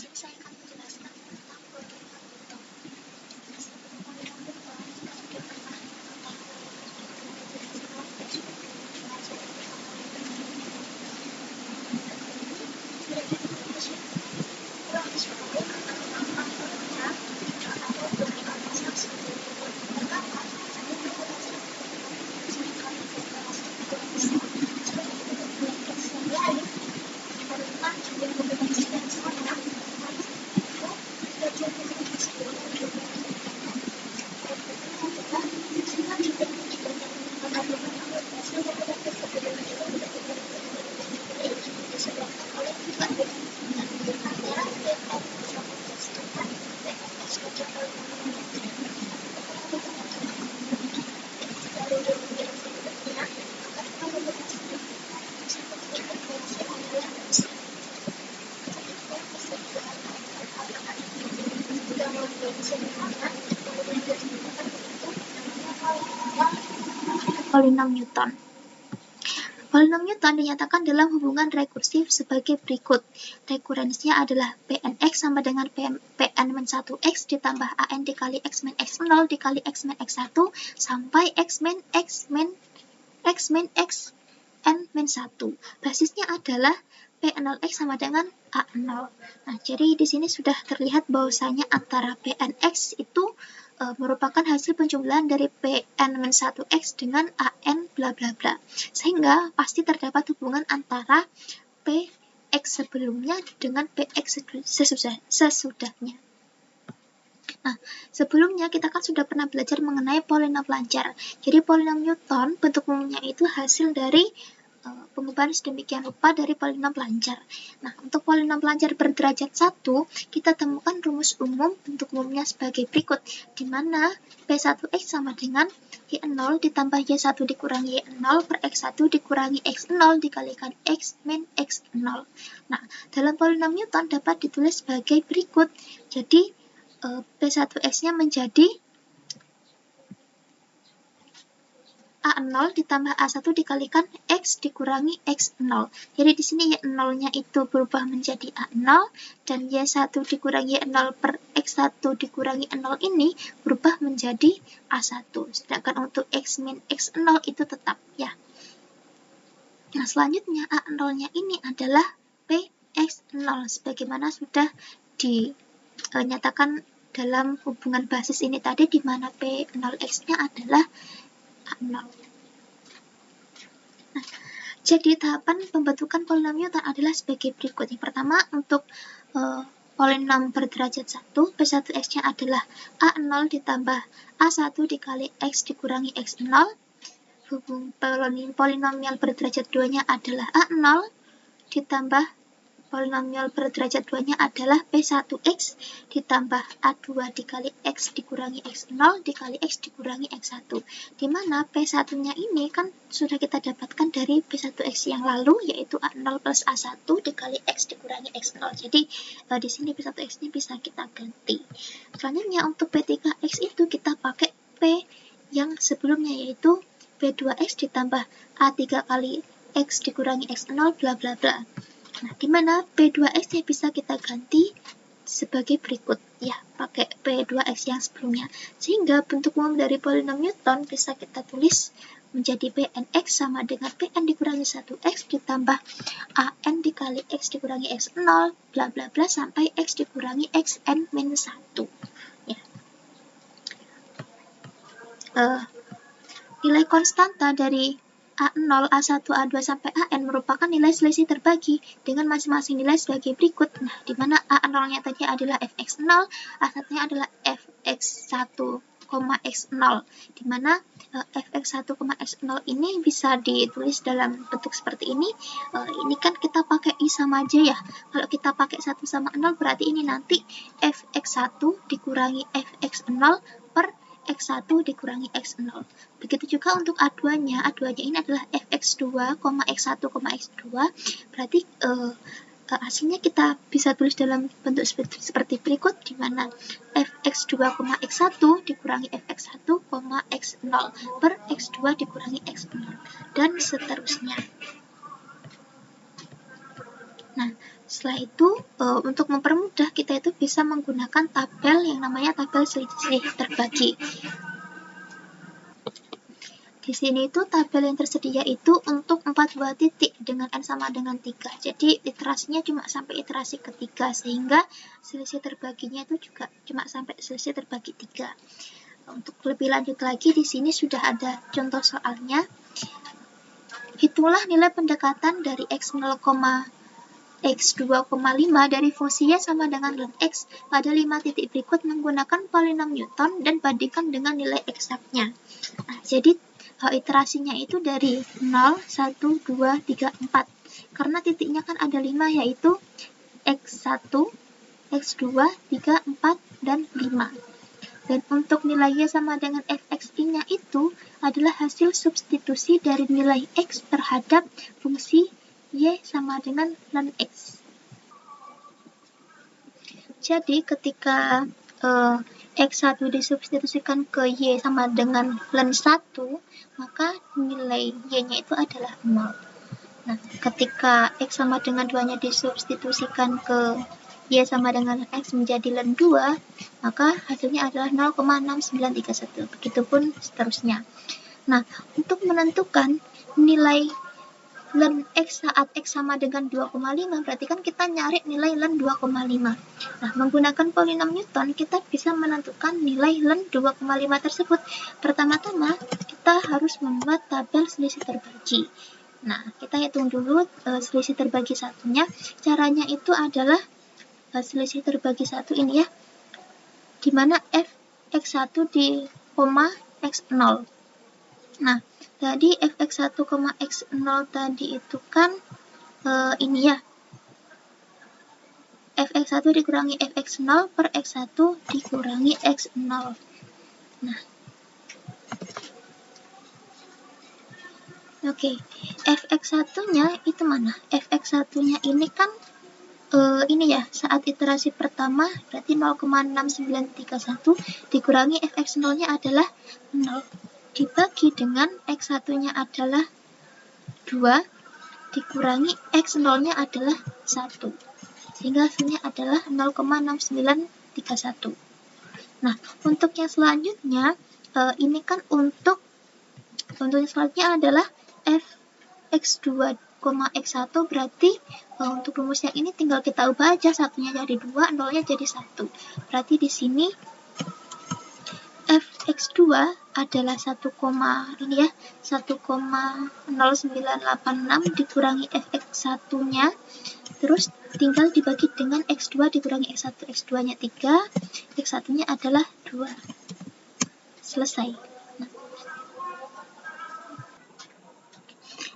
sini saya akan menjelaskan tentang polinom Newton. Polinom Newton jika sudah pernah polinom Newton. Polinom Newton dinyatakan dalam hubungan rekursif sebagai berikut. Rekurensinya adalah Pnx sama dengan Pn-1x ditambah An dikali x min x0 dikali x min x1 sampai x min xn min 1. Basisnya adalah P0x sama dengan A0. Nah, jadi di sini sudah terlihat bahwasanya antara Pnx itu merupakan hasil penjumlahan dari Pn-1x dengan An bla bla bla. Sehingga pasti terdapat hubungan antara Px sebelumnya dengan Px sesudahnya. Nah, sebelumnya kita kan sudah pernah belajar mengenai polinom lancar. Jadi polinom Newton bentuk umumnya itu hasil dari pengubahan sedemikian rupa dari polinom lancar. Nah, untuk polinom lancar berderajat 1, kita temukan rumus umum bentuk umumnya sebagai berikut, di mana P1x sama dengan Y0 ditambah Y1 dikurangi Y0 per X1 dikurangi X0 dikalikan X min X0. Nah, dalam polinom Newton dapat ditulis sebagai berikut. Jadi, P1x-nya menjadi A0 ditambah A1 dikalikan X dikurangi X0. Jadi di sini Y0-nya itu berubah menjadi A0 dan Y1 dikurangi Y0 per X1 dikurangi 0 ini berubah menjadi A1. Sedangkan untuk X min X0 itu tetap ya. Nah, selanjutnya A0-nya ini adalah Px0 sebagaimana sudah dinyatakan dalam hubungan basis ini tadi, di mana P0x-nya adalah A0. Nah, jadi tahapan pembentukan polinom Newton adalah sebagai berikut. Yang pertama, untuk polinom berderajat 1, P1x-nya adalah A0 ditambah A1 dikali X dikurangi X0. Polinomial berderajat 2-nya adalah A0 ditambah polinomial berderajat 2-nya adalah P1x ditambah A2 dikali X dikurangi X0 dikali X dikurangi X1. Di mana P1-nya ini kan sudah kita dapatkan dari P1x yang lalu, yaitu A0 plus A1 dikali X dikurangi X0. Jadi, di sini P1x-nya bisa kita ganti. Selanjutnya, untuk P3x itu kita pakai P yang sebelumnya, yaitu P2x ditambah A3 kali X dikurangi X0 bla bla bla. Nah, di mana P2x-nya bisa kita ganti sebagai berikut, ya, pakai P2x yang sebelumnya. Sehingga bentuk umum dari polinom Newton bisa kita tulis menjadi Pnx sama dengan Pn dikurangi 1x ditambah An dikali X dikurangi X0, bla bla bla, sampai X dikurangi Xn min 1. Ya. Nilai konstanta dari A0, A1, A2, sampai An merupakan nilai selisih terbagi dengan masing-masing nilai sebagai berikut. Nah, di mana A0-nya tadi adalah Fx0, A1-nya adalah Fx1, X0, di mana Fx1, X0 ini bisa ditulis dalam bentuk seperti ini. Ini kan kita pakai I sama J ya. Kalau kita pakai 1 sama 0 berarti ini nanti Fx1 dikurangi Fx0 per X1 dikurangi X0. Begitu juga untuk A2-nya. A2-nya ini adalah Fx2, X1, X2. Berarti hasilnya kita bisa tulis dalam bentuk seperti berikut, di mana Fx2, X1 dikurangi Fx1, X0 per X2 dikurangi X0. Dan seterusnya. Nah, setelah itu untuk mempermudah kita itu bisa menggunakan tabel yang namanya tabel selisih terbagi. Di sini itu tabel yang tersedia itu untuk 4 buah titik dengan N sama dengan 3. Jadi iterasinya cuma sampai iterasi ketiga, sehingga selisih terbaginya itu juga cuma sampai selisih terbagi 3. Untuk lebih lanjut lagi, di sini sudah ada contoh soalnya. Hitunglah nilai pendekatan dari x0, x 2,5 dari fungsi y sama dengan ln x pada 5 titik berikut menggunakan polinom Newton dan bandingkan dengan nilai eksaknya. Nah, jadi iterasinya itu dari 0, 1, 2, 3, 4. Karena titiknya kan ada 5, yaitu x1, x2, 3, 4, dan 5. Dan untuk nilai y sama dengan fxi-nya itu adalah hasil substitusi dari nilai x terhadap fungsi y sama dengan ln x. Jadi ketika x1 disubstitusikan ke y sama dengan ln 1, maka nilai y-nya itu adalah 0. Nah, ketika x sama dengan 2-nya disubstitusikan ke y sama dengan x menjadi ln 2, maka hasilnya adalah 0,6931. Begitupun seterusnya. Nah, untuk menentukan nilai ln x saat x sama dengan 2,5, berarti kan kita nyari nilai ln 2,5. Nah, menggunakan polinom Newton, kita bisa menentukan nilai ln 2,5 tersebut. Pertama-tama, kita harus membuat tabel selisih terbagi. Nah, kita hitung dulu selisih terbagi satunya. Caranya itu adalah selisih terbagi satu ini ya, di mana f x1 di koma x0. Nah, tadi fx1, x0 tadi itu kan ini ya, fx1 dikurangi fx0 per x1 dikurangi x0. Nah, oke, fx1-nya itu mana? Fx1-nya ini kan ini ya, saat iterasi pertama berarti 0,6931 dikurangi fx0-nya adalah 0. Dibagi dengan x1-nya adalah 2, dikurangi x0-nya adalah 1. Sehingga hasilnya adalah 0,6931. Nah, untuk yang selanjutnya, ini kan untuk yang selanjutnya adalah fx2, x1, berarti untuk rumus yang ini tinggal kita ubah aja, satunya jadi 2, 0-nya jadi 1. Berarti di sini fx2 adalah 1,0986 dikurangi fx1-nya, terus tinggal dibagi dengan x2 dikurangi x1, x2-nya 3, x1-nya adalah 2. Selesai.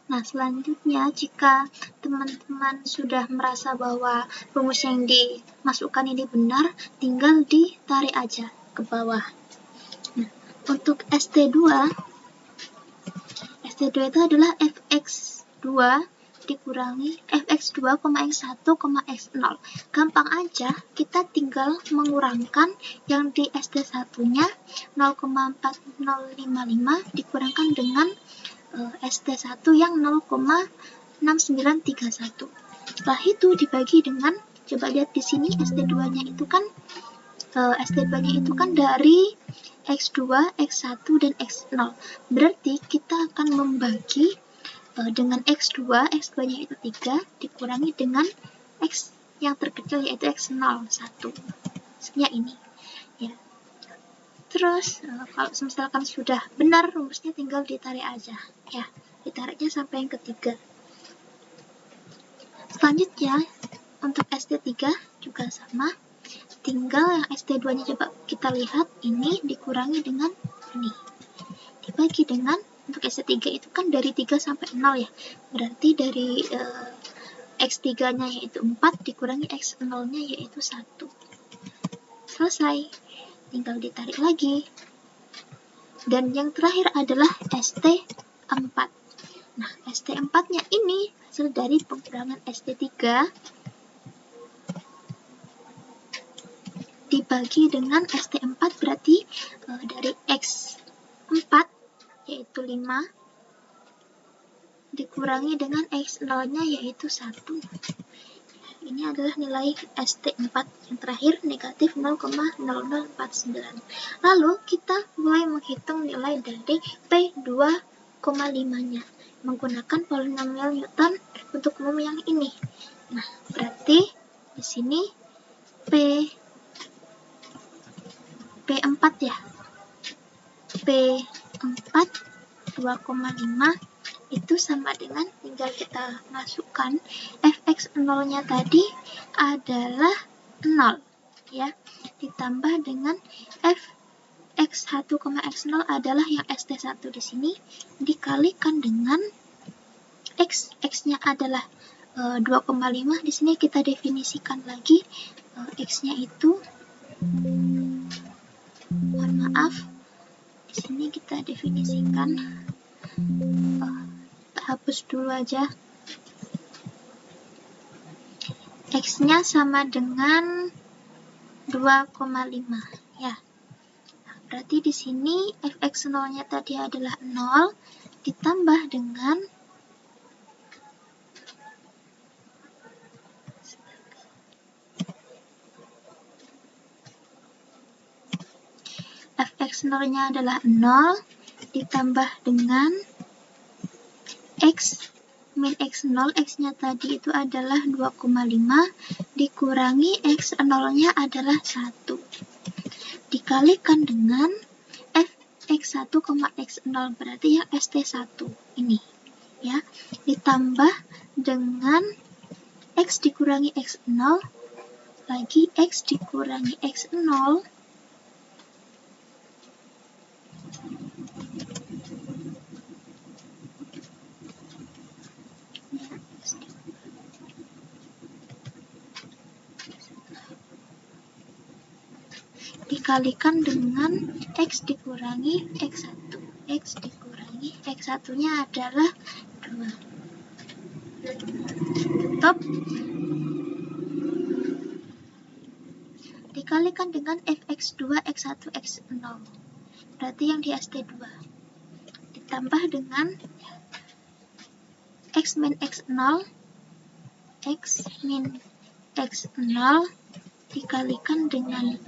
Nah, selanjutnya jika teman-teman sudah merasa bahwa rumus yang dimasukkan ini benar, tinggal ditarik aja ke bawah. Nah, untuk ST2 itu adalah fx2 dikurangi fx2, x1, x0. Gampang aja, kita tinggal mengurangkan yang di ST1-nya 0,4055 dikurangkan dengan ST1 yang 0,6931. Setelah itu dibagi dengan, coba lihat di sini ST2-nya itu kan dari X2, X1, dan X0. Berarti kita akan membagi dengan X2, X2-nya itu 3, dikurangi dengan X yang terkecil yaitu X0, 1. Hasilnya ini. Ya. Terus, kalau misalkan sudah benar rumusnya tinggal ditarik aja. Ya, ditariknya sampai yang ketiga. Selanjutnya, untuk ST3 juga sama. Tinggal yang ST2-nya coba kita lihat, ini dikurangi dengan ini. Dibagi dengan, untuk ST3 itu kan dari 3 sampai 0 ya. Berarti dari X3-nya yaitu 4, dikurangi X0-nya yaitu 1. Selesai. Tinggal ditarik lagi. Dan yang terakhir adalah ST4. Nah, ST4-nya ini hasil dari pengurangan ST3 dibagi dengan ST4, berarti dari X4 yaitu 5 dikurangi dengan X0-nya yaitu 1. ini adalah nilai ST4 yang terakhir negatif 0,0049. Lalu kita mulai menghitung nilai dari P2,5-nya menggunakan polinomial Newton untuk umum yang ini. Nah, berarti di sini P4 ya. P4 2,5 itu sama dengan, tinggal kita masukkan fx0-nya tadi adalah 0 ya, ditambah dengan fx1, x0 adalah yang st1 di sini, dikalikan dengan x-nya adalah 2,5. Di sini kita definisikan lagi x-nya itu, mohon maaf, di sini kita definisikan, hapus dulu aja. X-nya sama dengan 2,5 ya. Nah, berarti di sini fx0-nya tadi adalah 0 ditambah dengan fx0-nya adalah 0 ditambah dengan x min x0, x-nya tadi itu adalah 2,5 dikurangi x0-nya adalah 1. Dikalikan dengan fx1, x0 berarti yang st1 ini ya. Ditambah dengan x dikurangi x0 lagi x dikurangi x0 dikalikan dengan x dikurangi x1. X dikurangi x1-nya adalah 2. Tutup. Dikalikan dengan fx2, x1, x0. Berarti yang di st2. Ditambah dengan x min x0. X min x0 dikalikan dengan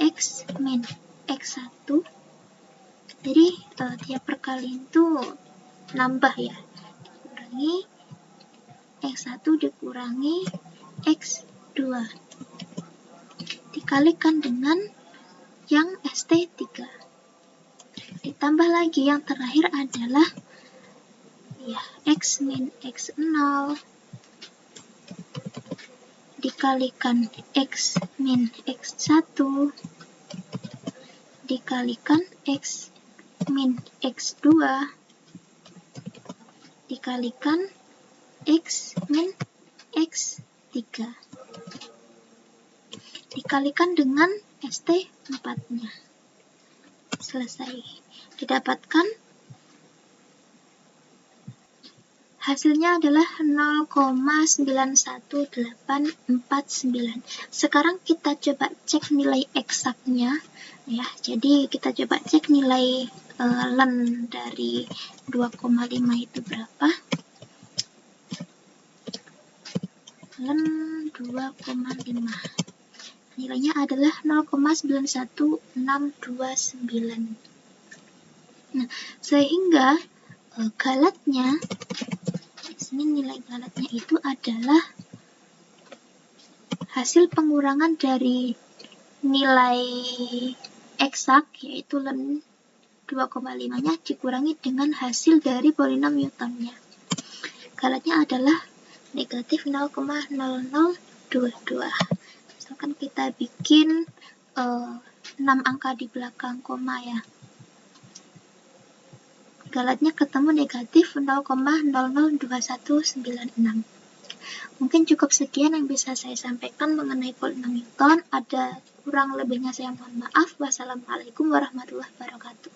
x min x1. Jadi tiap perkalian itu nambah ya, dikurangi x1 dikurangi x2 dikalikan dengan yang st3, ditambah lagi yang terakhir adalah ya x min x0 dikalikan x min x1 dikalikan x min x2 dikalikan x min x3 dikalikan dengan st4-nya. Selesai. Didapatkan hasilnya adalah 0,91849. Sekarang kita coba cek nilai eksaknya ya. Jadi kita coba cek nilai len dari 2,5 itu berapa? Len 2,5. Nilainya adalah 0,91629. Nah, sehingga galatnya, di sini nilai galatnya itu adalah hasil pengurangan dari nilai eksak, yaitu len 2,5-nya dikurangi dengan hasil dari polinom Newton-nya. Galatnya adalah negatif 0,0022. Misalkan kita bikin 6 angka di belakang koma ya. Galatnya ketemu negatif 0,002196. Mungkin cukup sekian yang bisa saya sampaikan mengenai polinom Newton. Ada kurang lebihnya saya mohon maaf. Wassalamualaikum warahmatullahi wabarakatuh.